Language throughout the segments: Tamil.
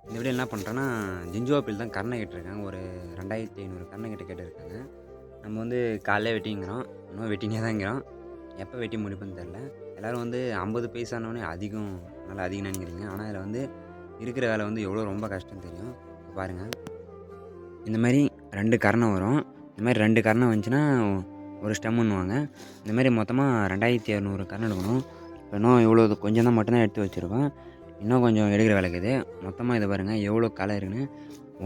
இந்த வீடியோ என்ன பண்ணுறேன்னா, ஜிஞ்சோ ஆப்பிள் தான் கரணை கேட்டிருக்காங்க. ஒரு 2500 கரணை கிட்ட கேட்டிருக்காங்க. நம்ம வந்து காலையிலே வெட்டிங்கிறோம். இன்னும் வெட்டினே தான் இருக்கிறோம். எப்போ வெட்டி முடிப்போன்னு தெரில. எல்லோரும் வந்து 50 பைசானோடனே அதிகம், நல்லா அதிகம் நினைக்கிறீங்க. ஆனால் இதில் வந்து இருக்கிற வேலை வந்து எவ்வளோ ரொம்ப கஷ்டம் தெரியும். பாருங்கள், இந்த மாதிரி 2 கரணை வரும். இந்த மாதிரி 2 கரணை வந்துச்சுன்னா ஒரு ஸ்டெம்முன்னுவாங்க. இந்த மாதிரி மொத்தமாக 2200 கரணை எடுக்கணும். இப்போ இன்னும் இவ்வளோ கொஞ்சம் தான் மட்டும்தான் எடுத்து வச்சுருக்கோம். இன்னும் கொஞ்சம் எடுக்கிற வேலை இருக்குது. மொத்தமாக இதை பாருங்கள் எவ்வளோ களை இருக்குன்னு.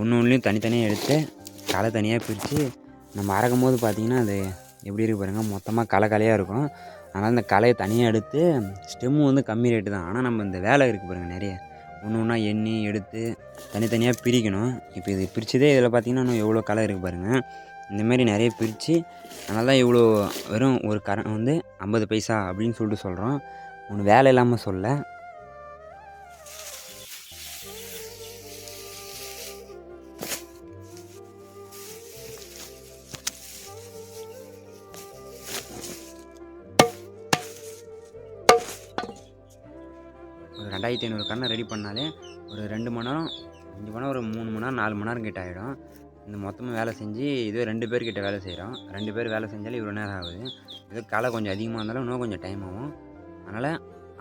ஒன்றும் தனித்தனியாக எடுத்து களை தனியாக பிரித்து நம்ம அரைக்கும் போது பார்த்திங்கன்னா அது எப்படி இருக்குது பாருங்கள். மொத்தமாக களையாக இருக்கும். அதனால் இந்த களையை தனியாக எடுத்து ஸ்டெம்மு வந்து கம்மி ரேட்டு தான். ஆனால் நம்ம இந்த வேலை இருக்குது பாருங்கள் நிறைய. ஒன்று ஒன்றா எண்ணி எடுத்து தனித்தனியாக பிரிக்கணும். இப்போ இது பிரித்ததே இதில் பார்த்திங்கன்னா இன்னும் எவ்வளோ களை இருக்குது பாருங்கள். இந்தமாரி நிறைய பிரித்து அதனால தான் இவ்வளோ வெறும் ஒரு கரணை வந்து 50 பைசா அப்படின்னு சொல்லிட்டு சொல்கிறோம். ஒன்று வேலை இல்லாமல் சொல்ல. ஒரு 2500 கரணை ரெடி பண்ணாலே ஒரு 2 மணி நேரம், 5 மணி நேரம், ஒரு 3 மணி நேரம், 4 மணி நேரம் கிட்ட ஆகிடும். இந்த மொத்தமாக வேலை செஞ்சு இதுவே 2 பேர்கிட்ட வேலை செய்கிறோம். 2 பேர் வேலை செஞ்சாலே இவ்வளோ நேரம் ஆகுது. இது களை கொஞ்சம் அதிகமாக இருந்தாலும் இன்னும் கொஞ்சம் டைம் ஆகும். அதனால்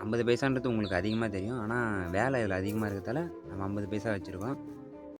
50 பைசான்றது உங்களுக்கு அதிகமாக தெரியும். ஆனால் வேலை இதில் அதிகமாக இருக்கிறதால நம்ம 50 பைசா வச்சுருக்கோம்.